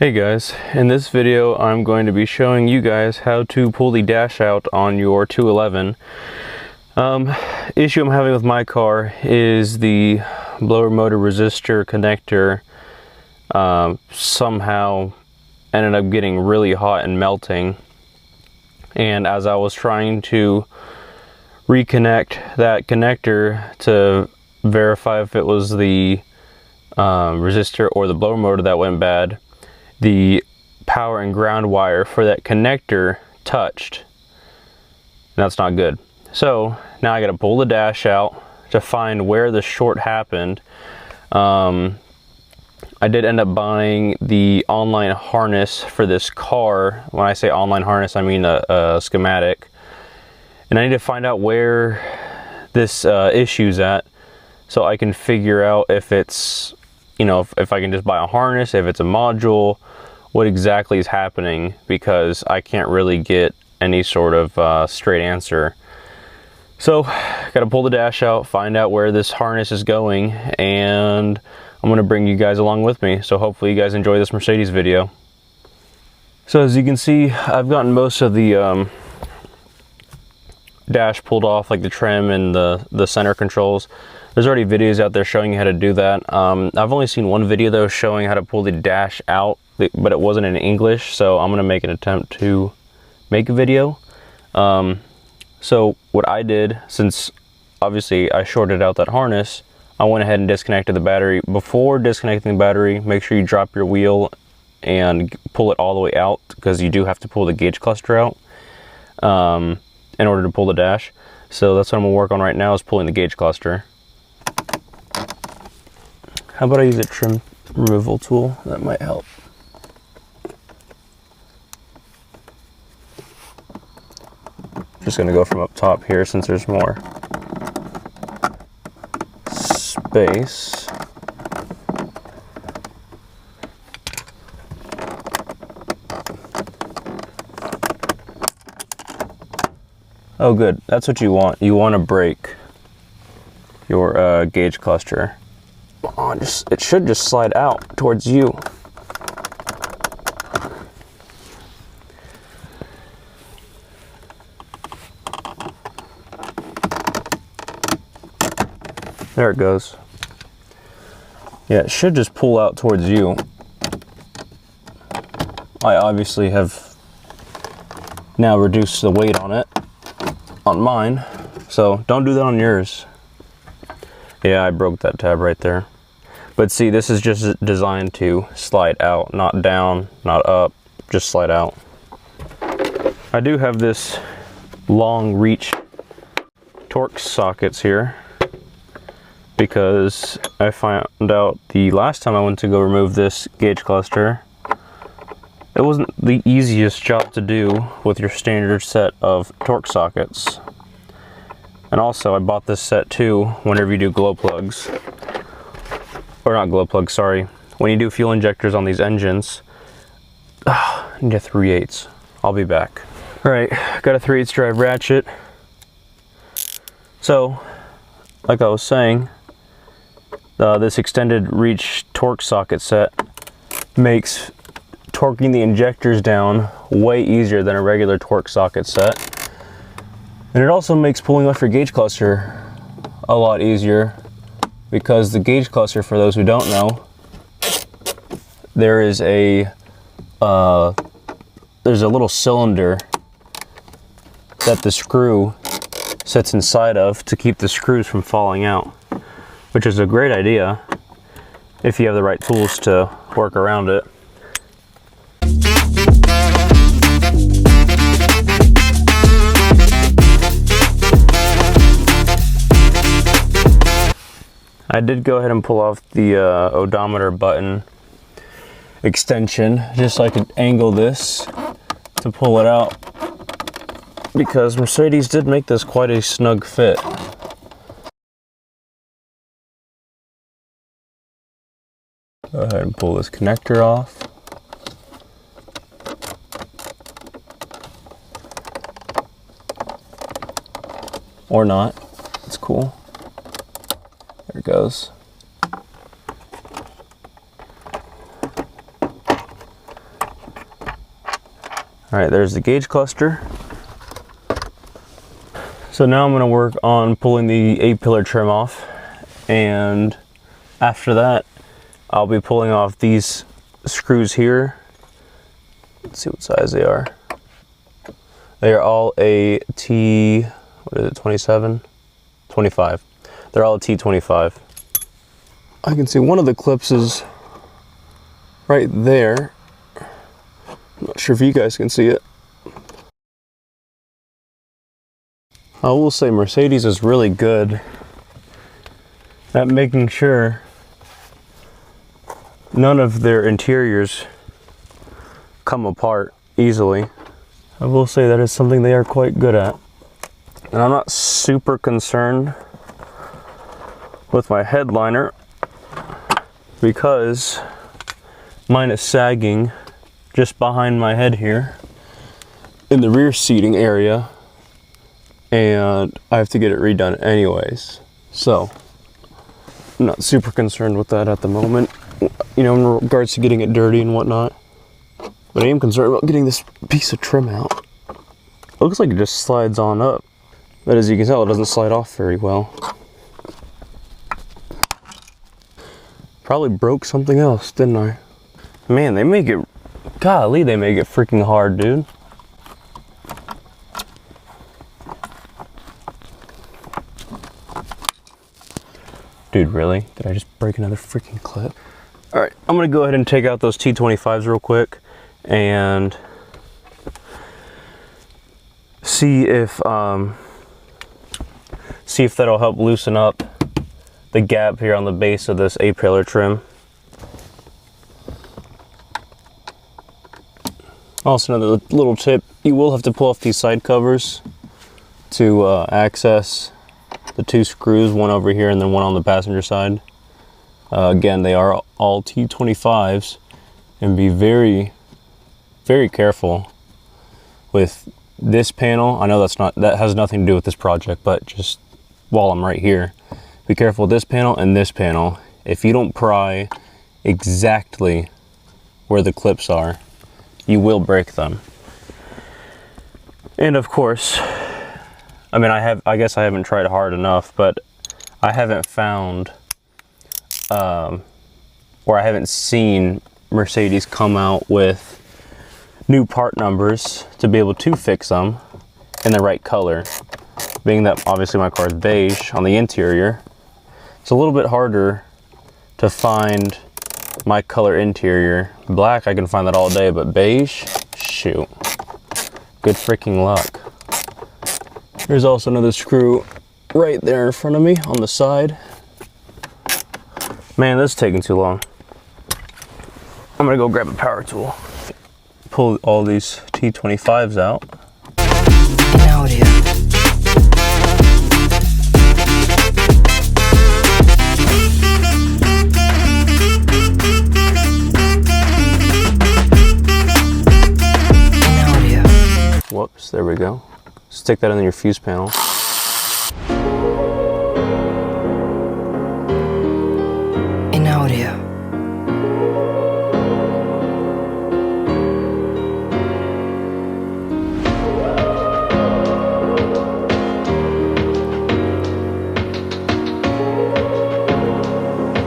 Hey guys, in this video I'm going to be showing you guys how to pull the dash out on your 211. Issue I'm having with my car is the blower motor resistor connector somehow ended up getting really hot and melting, and as I was trying to reconnect that connector to verify if it was the resistor or the blower motor that went bad, the power and ground wire for that connector touched. And that's not good. So now I got to pull the dash out to find where the short happened. I did end up buying the online harness for this car. When I say online harness, I mean a schematic. And I need to find out where this issue's at so I can figure out if it's, you know, if I can just buy a harness, if it's a module, what exactly is happening, because I can't really get any sort of straight answer. So got to pull the dash out, find out where this harness is going, and I'm going to bring you guys along with me. So hopefully you guys enjoy this Mercedes video. So as you can see, I've gotten most of the dash pulled off, like the trim and the center controls. There's already videos out there showing you how to do that. I've only seen one video though showing how to pull the dash out, but it wasn't in English, so I'm gonna make an attempt to make a video. So what I did, since obviously I shorted out that harness, I went ahead and disconnected the battery. Before disconnecting the battery, make sure you drop your wheel and pull it all the way out, because you do have to pull the gauge cluster out in order to pull the dash. So that's what I'm gonna work on right now, is pulling the gauge cluster. How about I use a trim removal tool? That might help. Just gonna go from up top here since there's more space. Oh good, that's what you want. You want to break your gauge cluster. Oh, it should just slide out towards you. There it goes. Yeah, it should just pull out towards you. I obviously have now reduced the weight on it, on mine, so don't do that on yours. Yeah, I broke that tab right there. But see, this is just designed to slide out, not down, not up, just slide out. I do have this long reach Torx sockets here, because I found out the last time I went to go remove this gauge cluster, it wasn't the easiest job to do with your standard set of Torx sockets. And also I bought this set too whenever you do glow plugs, or not glow plugs, sorry, when you do fuel injectors on these engines. I need a 3/8. I'll be back. All right, got a 3/8 drive ratchet. So like I was saying, this extended reach Torx socket set makes torquing the injectors down way easier than a regular Torx socket set. And it also makes pulling off your gauge cluster a lot easier, because the gauge cluster, for those who don't know, there is there's a little cylinder that the screw sits inside of to keep the screws from falling out, which is a great idea if you have the right tools to work around it. I did go ahead and pull off the odometer button extension just so I could angle this to pull it out, because Mercedes did make this quite a snug fit. Go ahead and pull this connector off. Or not, it's cool. There it goes. All right, there's the gauge cluster. So now I'm going to work on pulling the 8-pillar trim off, and after that I'll be pulling off these screws here. Let's see what size they are. They are all a T, what is it, 27? 25. They're all a T25. I can see one of the clips is right there. I'm not sure if you guys can see it. I will say Mercedes is really good at making sure none of their interiors come apart easily. I will say that is something they are quite good at. And I'm not super concerned with my headliner because mine is sagging just behind my head here in the rear seating area, and I have to get it redone anyways. So I'm not super concerned with that at the moment, you know, in regards to getting it dirty and whatnot. But I am concerned about getting this piece of trim out. It looks like it just slides on up, but as you can tell, it doesn't slide off very well. Probably broke something else, didn't I? Man, they make it, golly, they make it freaking hard, dude. Dude, really? Did I just break another freaking clip? All right, I'm gonna go ahead and take out those T25s real quick and see if that'll help loosen up the gap here on the base of this 8-pillar trim. Also, another little tip, you will have to pull off these side covers to access the 2 screws, one over here and then one on the passenger side. Again, they are all T25s, and be very, very careful with this panel. I know that has nothing to do with this project, but just while I'm right here, be careful with this panel and this panel. If you don't pry exactly where the clips are, you will break them. And of course, I mean, I guess I haven't tried hard enough, but I haven't found or I haven't seen Mercedes come out with new part numbers to be able to fix them in the right color. Being that obviously my car is beige on the interior, it's a little bit harder to find my color interior. Black, I can find that all day, but beige, shoot, good freaking luck. There's also another screw right there in front of me on the side. Man, this is taking too long. I'm gonna go grab a power tool. Pull all these T25s out. Audio. Whoops, there we go. Stick that in your fuse panel. In audio.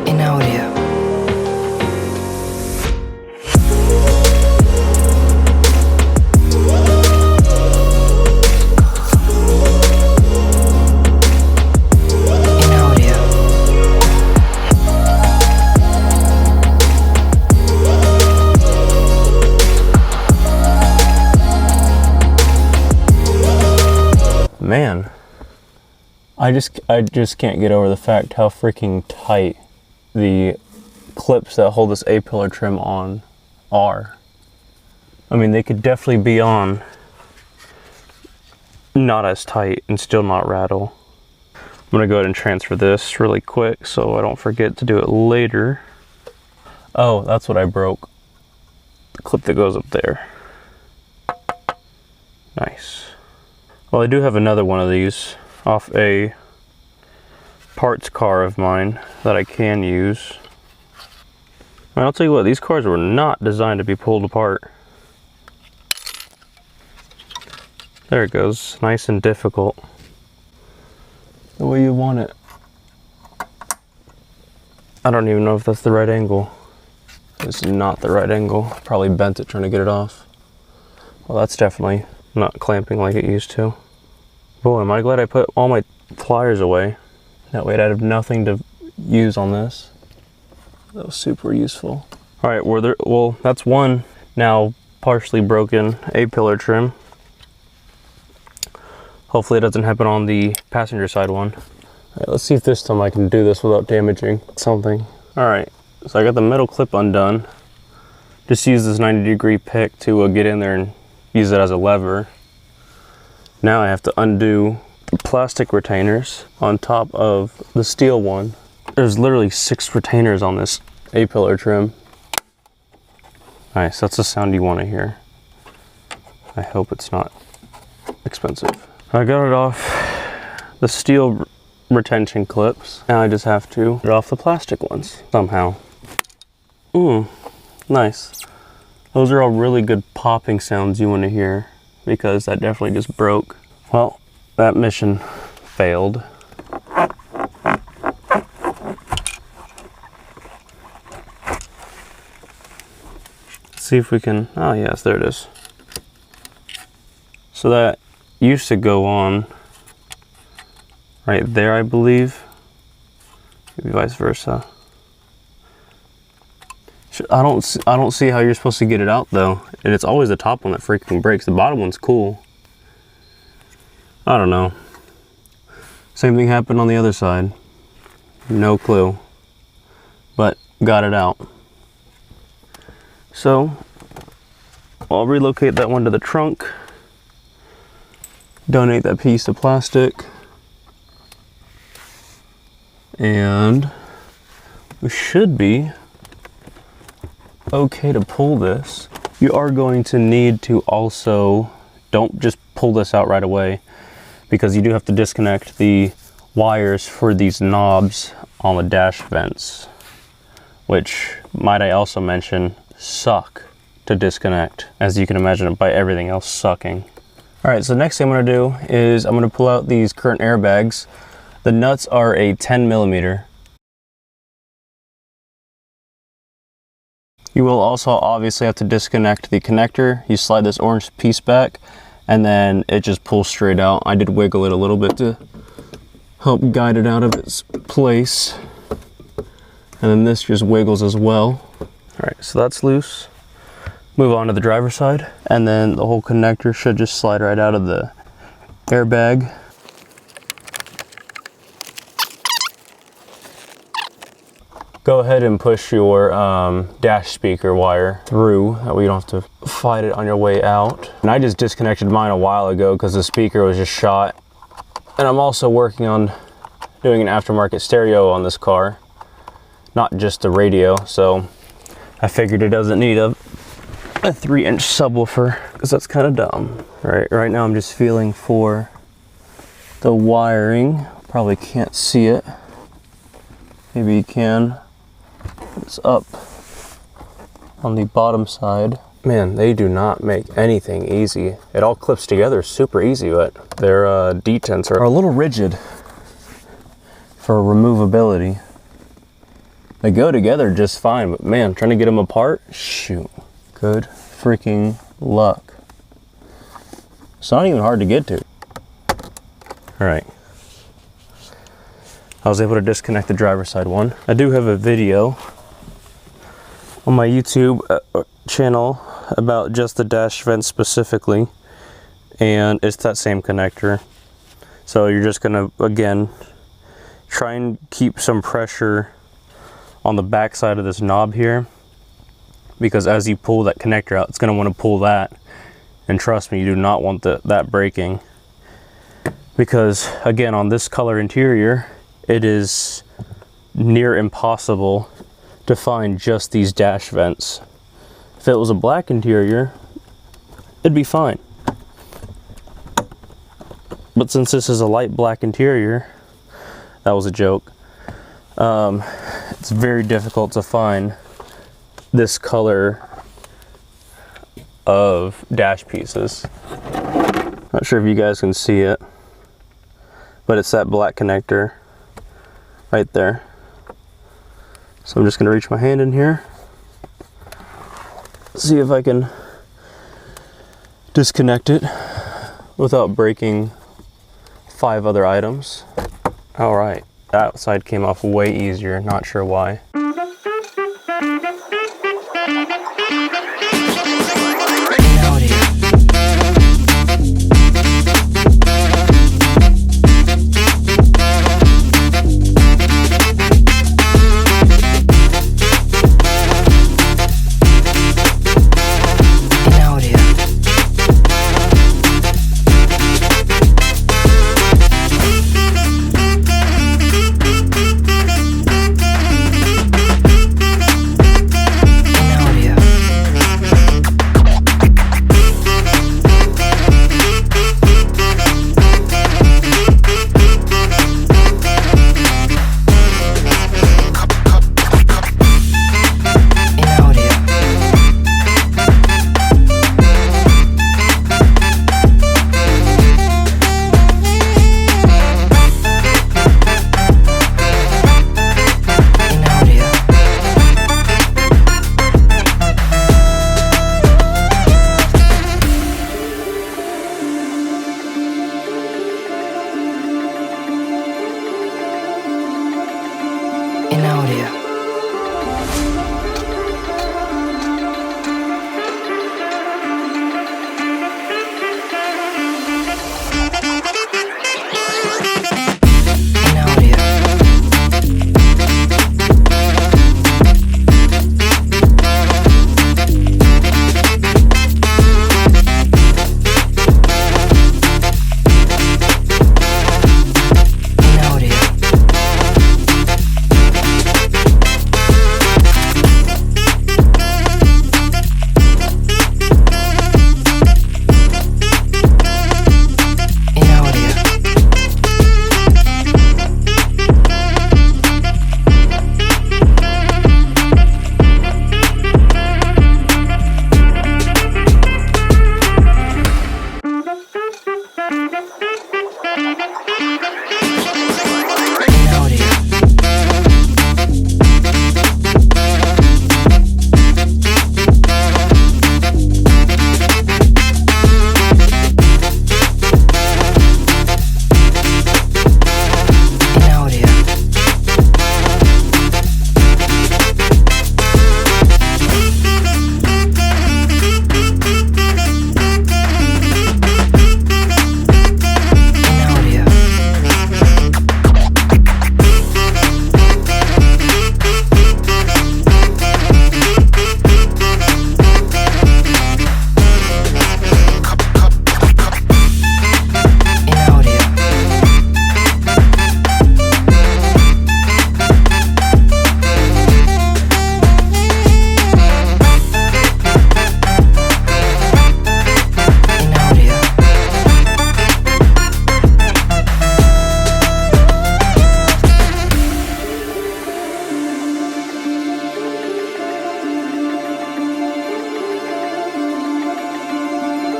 In audio. Man, I just can't get over the fact how freaking tight the clips that hold this A-pillar trim on are. I mean, they could definitely be on not as tight and still not rattle. I'm gonna go ahead and transfer this really quick so I don't forget to do it later. Oh, that's what I broke. The clip that goes up there. Nice. Well, I do have another one of these off a parts car of mine that I can use. And I'll tell you what, these cars were not designed to be pulled apart. There it goes, nice and difficult. The way you want it. I don't even know if that's the right angle. It's not the right angle. Probably bent it trying to get it off. Well, that's definitely not clamping like it used to. Boy, am I glad I put all my pliers away. That way I'd have nothing to use on this. That was super useful. All right, well, that's one now partially broken A-pillar trim. Hopefully it doesn't happen on the passenger side one. All right, let's see if this time I can do this without damaging something. All right, so I got the metal clip undone. Just use this 90-degree pick to get in there and use it as a lever. Now I have to undo the plastic retainers on top of the steel one. There's literally 6 retainers on this A-pillar trim. Nice, that's the sound you want to hear. I hope it's not expensive. I got it off the steel retention clips. Now I just have to get off the plastic ones somehow. Nice. Those are all really good popping sounds you want to hear, because that definitely just broke. Well, that mission failed. See if we can, oh yes, there it is. So that used to go on right there, I believe. Maybe vice versa. I don't see how you're supposed to get it out though. And it's always the top one that freaking breaks. The bottom one's cool. I don't know. Same thing happened on the other side. No clue. But got it out. So I'll relocate that one to the trunk. Donate that piece of plastic. And we should be okay to pull this. You are going to need to also, don't just pull this out right away, because you do have to disconnect the wires for these knobs on the dash vents, which, might I also mention, suck to disconnect, as you can imagine by everything else sucking. All right, so next thing I'm gonna do is I'm gonna pull out these current airbags. The nuts are a 10 millimeter. You will also obviously have to disconnect the connector. You slide this orange piece back and then it just pulls straight out. I did wiggle it a little bit to help guide it out of its place. And then this just wiggles as well. All right, so that's loose. Move on to the driver's side, and then the whole connector should just slide right out of the airbag. Go ahead and push your dash speaker wire through, that way you don't have to fight it on your way out. And I just disconnected mine a while ago because the speaker was just shot. And I'm also working on doing an aftermarket stereo on this car, not just the radio, so I figured it doesn't need a 3-inch subwoofer, because that's kind of dumb. Right now I'm just feeling for the wiring. Probably can't see it. Maybe you can. It's up on the bottom side. Man, they do not make anything easy. It all clips together super easy, but their detents are a little rigid for removability. They go together just fine, but man, trying to get them apart, shoot. Good freaking luck. It's not even hard to get to. All right. I was able to disconnect the driver's side one. I do have a video on my YouTube channel about just the dash vent specifically, and it's that same connector. So you're just gonna, again, try and keep some pressure on the back side of this knob here, because as you pull that connector out, it's going to want to pull that, and trust me, you do not want that breaking, because again, on this color interior, it is near impossible to find just these dash vents. If it was a black interior, it'd be fine, but since this is a light black interior, that was a joke, it's very difficult to find this color of dash pieces. Not sure if you guys can see it, but it's that black connector right there. So I'm just going to reach my hand in here, see if I can disconnect it without breaking 5 other items. All right, that side came off way easier, not sure why. In audio.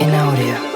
In audio.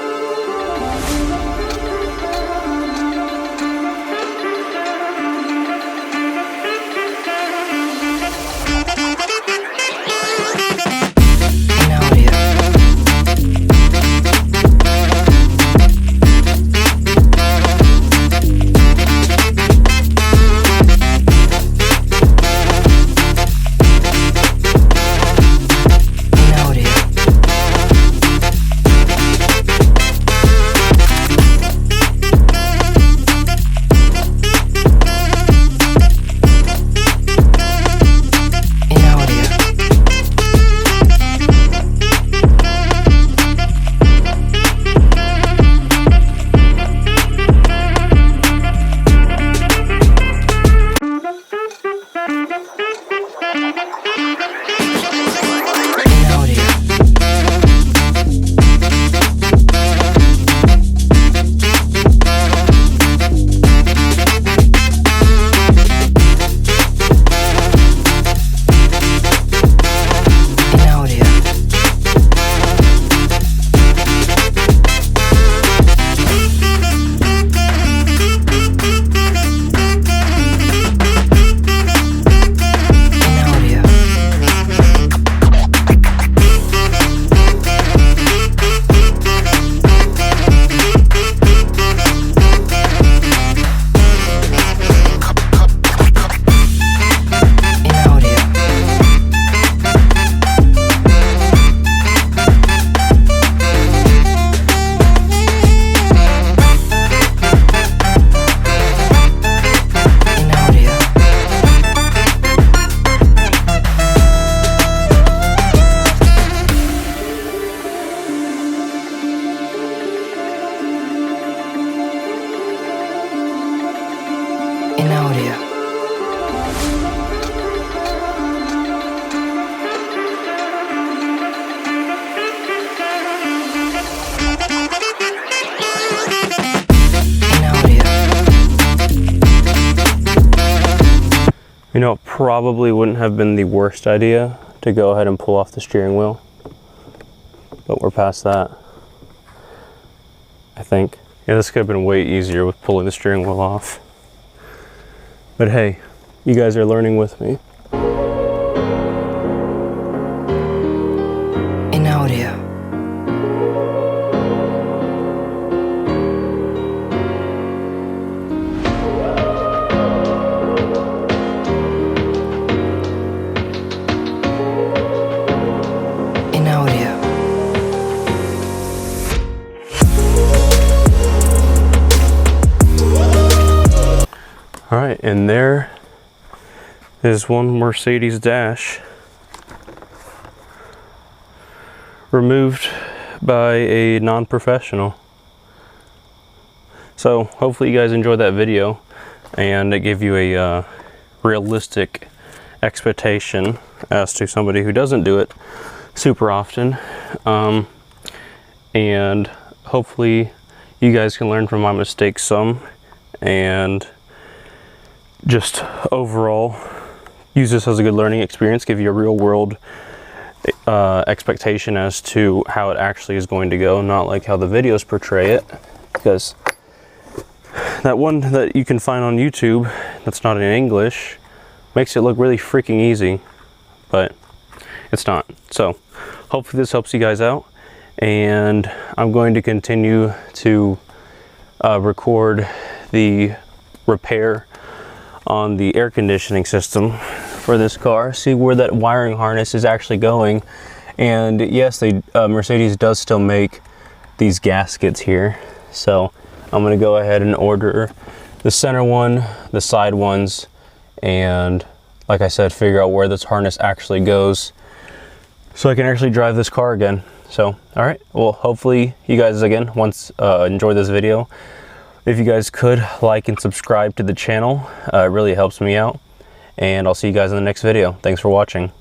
You know, it probably wouldn't have been the worst idea to go ahead and pull off the steering wheel, but we're past that, I think. Yeah, this could have been way easier with pulling the steering wheel off. But hey, you guys are learning with me. In audio. In audio. All right, and there is one Mercedes dash removed by a non-professional. So hopefully you guys enjoyed that video and it gave you a realistic expectation as to somebody who doesn't do it super often. And hopefully you guys can learn from my mistakes some, and just overall use this as a good learning experience, give you a real world expectation as to how it actually is going to go, not like how the videos portray it, because that one that you can find on YouTube that's not in English makes it look really freaking easy, but it's not. So hopefully this helps you guys out, and I'm going to continue to record the repair on the air conditioning system for this car, see where that wiring harness is actually going. And yes, Mercedes does still make these gaskets here, so I'm gonna go ahead and order the center one, the side ones, and like I said, figure out where this harness actually goes so I can actually drive this car again. So all right, well, hopefully you guys again enjoy this video. If you guys could like and subscribe to the channel, it really helps me out. And I'll see you guys in the next video. Thanks for watching.